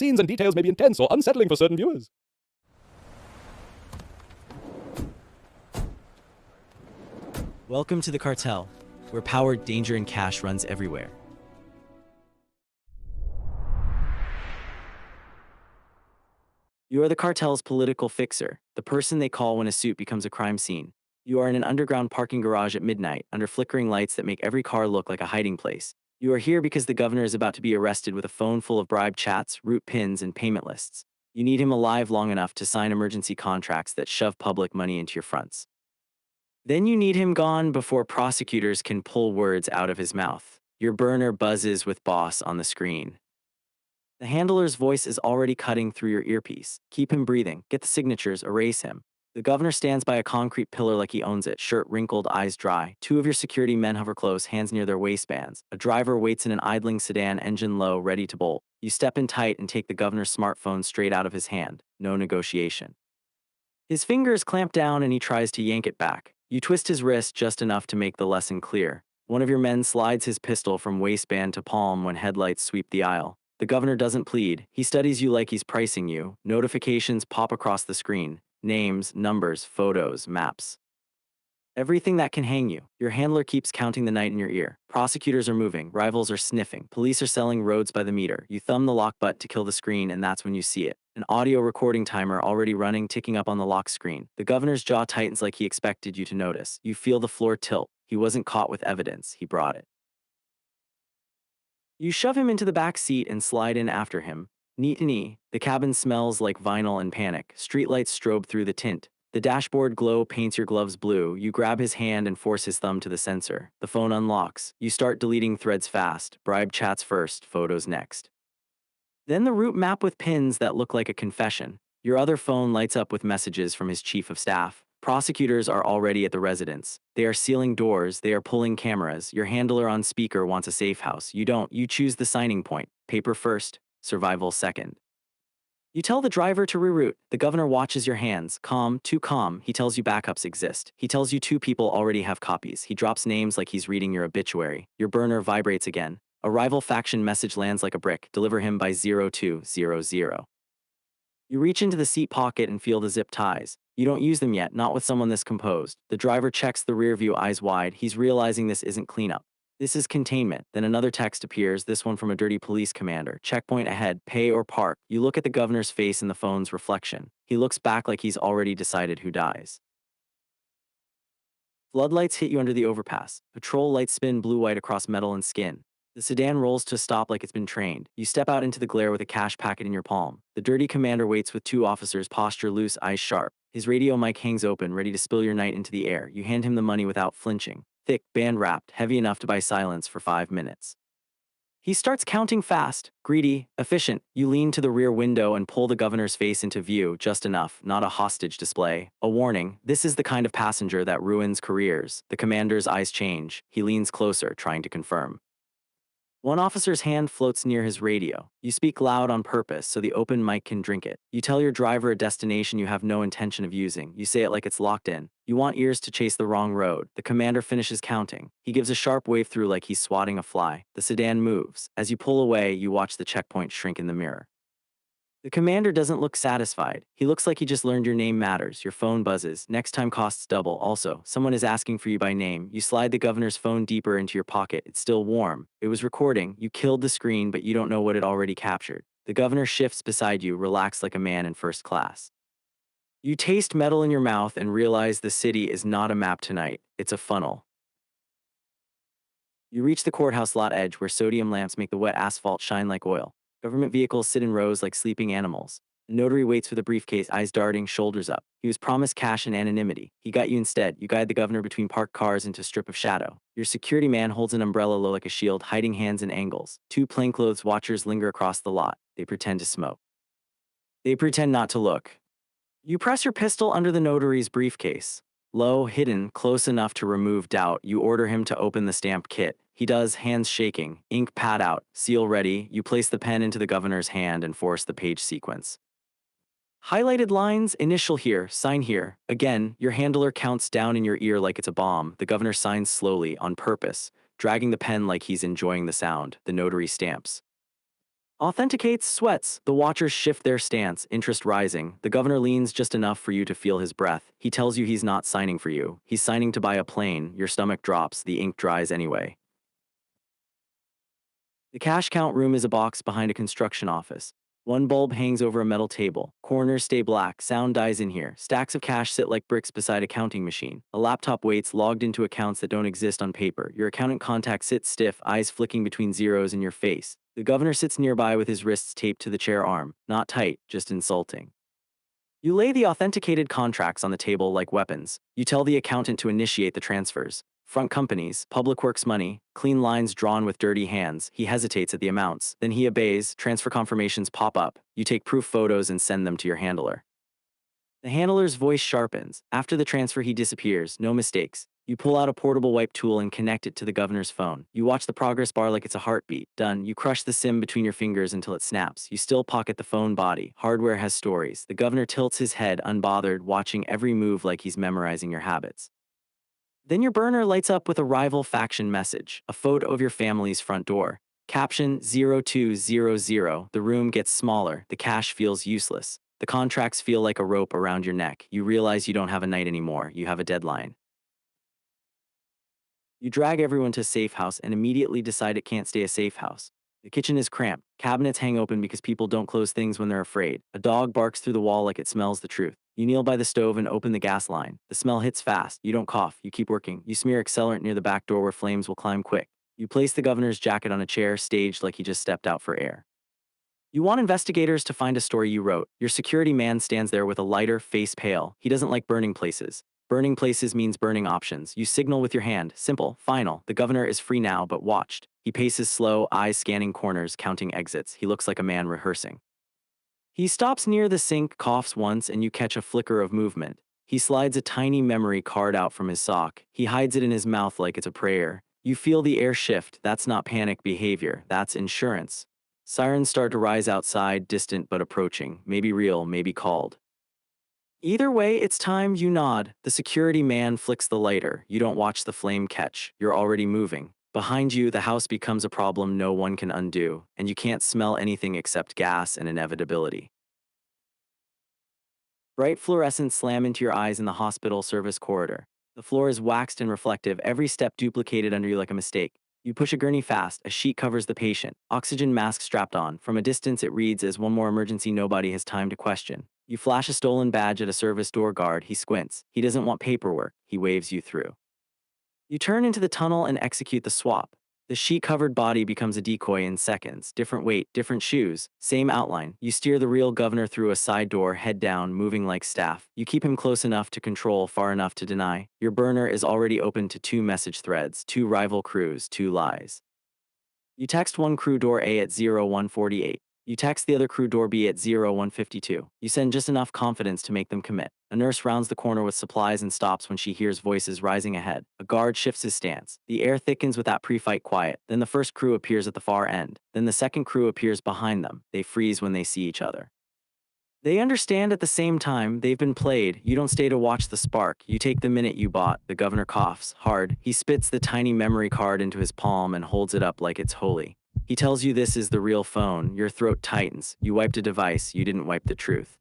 scenes and details may be intense or unsettling for certain viewers. Welcome to the Cartel, where power, danger, and cash runs everywhere. You are the cartel's political fixer, the person they call when a suit becomes a crime scene. You are in an underground parking garage at midnight, under flickering lights that make every car look like a hiding place. You are here because the governor is about to be arrested with a phone full of bribe chats, route pins, and payment lists. You need him alive long enough to sign emergency contracts that shove public money into your fronts. Then you need him gone before prosecutors can pull words out of his mouth. Your burner buzzes with boss on the screen. The handler's voice is already cutting through your earpiece. Keep him breathing. Get the signatures. Erase him. The governor stands by a concrete pillar like he owns it, shirt wrinkled, eyes dry. Two of your security men hover close, hands near their waistbands. A driver waits in an idling sedan, engine low, ready to bolt. You step in tight and take the governor's smartphone straight out of his hand. No negotiation. His fingers clamp down and he tries to yank it back. You twist his wrist just enough to make the lesson clear. One of your men slides his pistol from waistband to palm when headlights sweep the aisle. The governor doesn't plead. He studies you like he's pricing you. Notifications pop across the screen. Names, numbers, photos, maps. Everything that can hang you. Your handler keeps counting the night in your ear. Prosecutors are moving. Rivals are sniffing. Police are selling roads by the meter. You thumb the lock button to kill the screen, and that's when you see it. An audio recording timer already running, ticking up on the lock screen. The governor's jaw tightens like he expected you to notice. You feel the floor tilt. He wasn't caught with evidence. He brought it. You shove him into the back seat and slide in after him. Neat. The cabin smells like vinyl and panic. Streetlights strobe through the tint. The dashboard glow paints your gloves blue. You grab his hand and force his thumb to the sensor. The phone unlocks. You start deleting threads fast. Bribe chats first, photos next. Then the route map with pins that look like a confession. Your other phone lights up with messages from his chief of staff. Prosecutors are already at the residence. They are sealing doors. They are pulling cameras. Your handler on speaker wants a safe house. You don't. You choose the signing point. Paper first, survival second. You tell the driver to reroute. The governor watches your hands. Calm, too calm. He tells you backups exist. He tells you two people already have copies. He drops names like he's reading your obituary. Your burner vibrates again. A rival faction message lands like a brick. Deliver him by 0200. You reach into the seat pocket and feel the zip ties. You don't use them yet, not with someone this composed. The driver checks the rear view, eyes wide. He's realizing this isn't cleanup. This is containment. Then another text appears, this one from a dirty police commander. Checkpoint ahead, pay or park. You look at the governor's face in the phone's reflection. He looks back like he's already decided who dies. Floodlights hit you under the overpass. Patrol lights spin blue-white across metal and skin. The sedan rolls to a stop like it's been trained. You step out into the glare with a cash packet in your palm. The dirty commander waits with two officers, posture loose, eyes sharp. His radio mic hangs open, ready to spill your night into the air. You hand him the money without flinching. Thick, band-wrapped, heavy enough to buy silence for 5 minutes. He starts counting fast, greedy, efficient. You lean to the rear window and pull the governor's face into view, just enough, not a hostage display. A warning, this is the kind of passenger that ruins careers. The commander's eyes change. He leans closer, trying to confirm. One officer's hand floats near his radio. You speak loud on purpose so the open mic can drink it. You tell your driver a destination you have no intention of using. You say it like it's locked in. You want ears to chase the wrong road. The commander finishes counting. He gives a sharp wave through like he's swatting a fly. The sedan moves. As you pull away, you watch the checkpoint shrink in the mirror. The commander doesn't look satisfied. He looks like he just learned your name matters. Your phone buzzes. Next time costs double. Also, someone is asking for you by name. You slide the governor's phone deeper into your pocket. It's still warm. It was recording. You killed the screen, but you don't know what it already captured. The governor shifts beside you, relaxed like a man in first class. You taste metal in your mouth and realize the city is not a map tonight. It's a funnel. You reach the courthouse lot edge where sodium lamps make the wet asphalt shine like oil. Government vehicles sit in rows like sleeping animals. The notary waits with a briefcase, eyes darting, shoulders up. He was promised cash and anonymity. He got you instead. You guide the governor between parked cars into a strip of shadow. Your security man holds an umbrella low like a shield, hiding hands and angles. Two plainclothes watchers linger across the lot. They pretend to smoke. They pretend not to look. You press your pistol under the notary's briefcase. Low, hidden, close enough to remove doubt, you order him to open the stamp kit. He does, hands shaking, ink pad out, seal ready. You place the pen into the governor's hand and force the page sequence. Highlighted lines, initial here, sign here. Again, your handler counts down in your ear like it's a bomb. The governor signs slowly, on purpose, dragging the pen like he's enjoying the sound. The notary stamps. Authenticates, sweats. The watchers shift their stance, interest rising. The governor leans just enough for you to feel his breath. He tells you he's not signing for you. He's signing to buy a plane. Your stomach drops. The ink dries anyway. The cash count room is a box behind a construction office. One bulb hangs over a metal table. Corners stay black. Sound dies in here. Stacks of cash sit like bricks beside a counting machine. A laptop waits, logged into accounts that don't exist on paper. Your accountant contact sits stiff, eyes flicking between zeros in your face. The governor sits nearby with his wrists taped to the chair arm. Not tight, just insulting. You lay the authenticated contracts on the table like weapons. You tell the accountant to initiate the transfers. Front companies, public works money, clean lines drawn with dirty hands. He hesitates at the amounts. Then he obeys. Transfer confirmations pop up. You take proof photos and send them to your handler. The handler's voice sharpens. After the transfer, he disappears. No mistakes. You pull out a portable wipe tool and connect it to the governor's phone. You watch the progress bar like it's a heartbeat. Done. You crush the SIM between your fingers until it snaps. You still pocket the phone body. Hardware has stories. The governor tilts his head, unbothered, watching every move like he's memorizing your habits. Then your burner lights up with a rival faction message, a photo of your family's front door. Caption 0200. The room gets smaller. The cash feels useless. The contracts feel like a rope around your neck. You realize you don't have a night anymore. You have a deadline. You drag everyone to a safe house and immediately decide it can't stay a safe house. The kitchen is cramped. Cabinets hang open because people don't close things when they're afraid. A dog barks through the wall like it smells the truth. You kneel by the stove and open the gas line. The smell hits fast. You don't cough. You keep working. You smear accelerant near the back door where flames will climb quick. You place the governor's jacket on a chair, staged like he just stepped out for air. You want investigators to find a story you wrote. Your security man stands there with a lighter, face pale. He doesn't like burning places. Burning places means burning options. You signal with your hand. Simple, final. The governor is free now, but watched. He paces slow, eyes scanning corners, counting exits. He looks like a man rehearsing. He stops near the sink, coughs once, and you catch a flicker of movement. He slides a tiny memory card out from his sock. He hides it in his mouth like it's a prayer. You feel the air shift. That's not panic behavior. That's insurance. Sirens start to rise outside, distant but approaching. Maybe real, maybe called. Either way, it's time. You nod. The security man flicks the lighter. You don't watch the flame catch. You're already moving. Behind you, the house becomes a problem no one can undo, and you can't smell anything except gas and inevitability. Bright fluorescents slam into your eyes in the hospital service corridor. The floor is waxed and reflective, every step duplicated under you like a mistake. You push a gurney fast, a sheet covers the patient, oxygen mask strapped on. From a distance it reads as one more emergency nobody has time to question. You flash a stolen badge at a service door guard. He squints. He doesn't want paperwork. He waves you through. You turn into the tunnel and execute the swap. The sheet-covered body becomes a decoy in seconds. Different weight, different shoes, same outline. You steer the real governor through a side door, head down, moving like staff. You keep him close enough to control, far enough to deny. Your burner is already open to 2 message threads, 2 rival crews, 2 lies. You text one crew door A at 0148. You text the other crew door B at 0152. You send just enough confidence to make them commit. A nurse rounds the corner with supplies and stops when she hears voices rising ahead. A guard shifts his stance. The air thickens with that pre-fight quiet. Then the first crew appears at the far end. Then the second crew appears behind them. They freeze when they see each other. They understand at the same time. They've been played. You don't stay to watch the spark. You take the minute you bought. The governor coughs hard. He spits the tiny memory card into his palm and holds it up like it's holy. He tells you this is the real phone. Your throat tightens. You wiped a device. You didn't wipe the truth.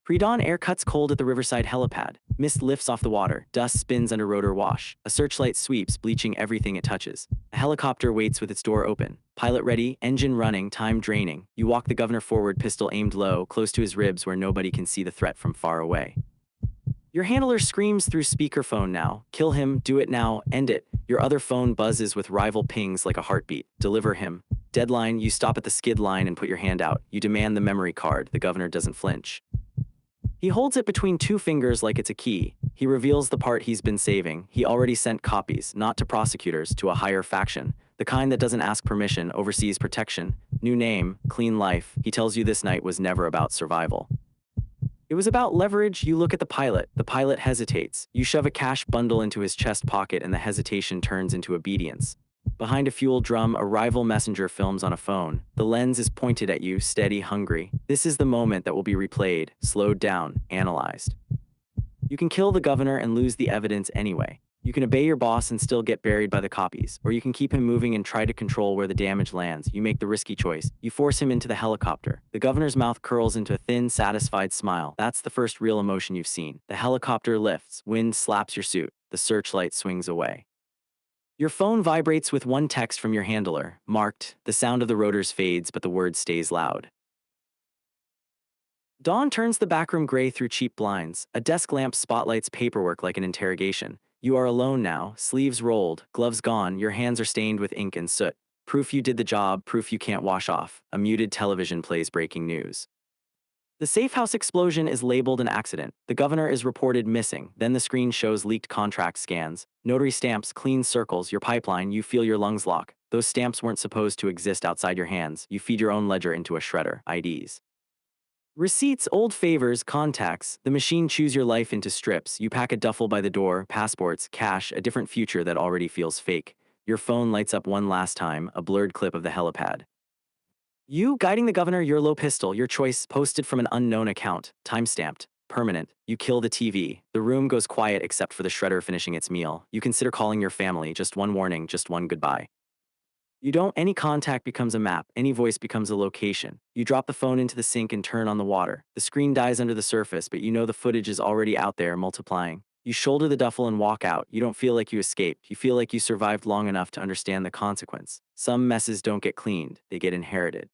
Pre-dawn air cuts cold at the riverside helipad. Mist lifts off the water. Dust spins under rotor wash. A searchlight sweeps, bleaching everything it touches. A helicopter waits with its door open. Pilot ready, engine running, time draining. You walk the governor forward, pistol aimed low, close to his ribs where nobody can see the threat from far away. Your handler screams through speakerphone now. Kill him, do it now, end it. Your other phone buzzes with rival pings like a heartbeat. Deliver him. Deadline, you stop at the skid line and put your hand out. You demand the memory card. The governor doesn't flinch. He holds it between 2 fingers like it's a key. He reveals the part he's been saving. He already sent copies, not to prosecutors, to a higher faction. The kind that doesn't ask permission, oversees protection. New name, clean life. He tells you this night was never about survival. It was about leverage. You look at the pilot. The pilot hesitates. You shove a cash bundle into his chest pocket and the hesitation turns into obedience. Behind a fuel drum, a rival messenger films on a phone. The lens is pointed at you, steady, hungry. This is the moment that will be replayed, slowed down, analyzed. You can kill the governor and lose the evidence anyway. You can obey your boss and still get buried by the copies, or you can keep him moving and try to control where the damage lands. You make the risky choice. You force him into the helicopter. The governor's mouth curls into a thin, satisfied smile. That's the first real emotion you've seen. The helicopter lifts. Wind slaps your suit. The searchlight swings away. Your phone vibrates with one text from your handler, marked. The sound of the rotors fades, but the word stays loud. Dawn turns the backroom gray through cheap blinds. A desk lamp spotlights paperwork like an interrogation. You are alone now, sleeves rolled, gloves gone, your hands are stained with ink and soot. Proof you did the job, proof you can't wash off. A muted television plays breaking news. The safe house explosion is labeled an accident. The governor is reported missing. Then the screen shows leaked contract scans. Notary stamps, clean circles, your pipeline, you feel your lungs lock. Those stamps weren't supposed to exist outside your hands. You feed your own ledger into a shredder. IDs. Receipts, old favors, contacts. The machine chews your life into strips. You pack a duffel by the door, passports, cash, a different future that already feels fake. Your phone lights up one last time, a blurred clip of the helipad. You guiding the governor, your low pistol, your choice, posted from an unknown account, time-stamped, permanent. You kill the TV. The room goes quiet except for the shredder finishing its meal. You consider calling your family, just one warning, just one goodbye. You don't, any contact becomes a map, any voice becomes a location. You drop the phone into the sink and turn on the water. The screen dies under the surface, but you know the footage is already out there, multiplying. You shoulder the duffel and walk out. You don't feel like you escaped. You feel like you survived long enough to understand the consequence. Some messes don't get cleaned, they get inherited.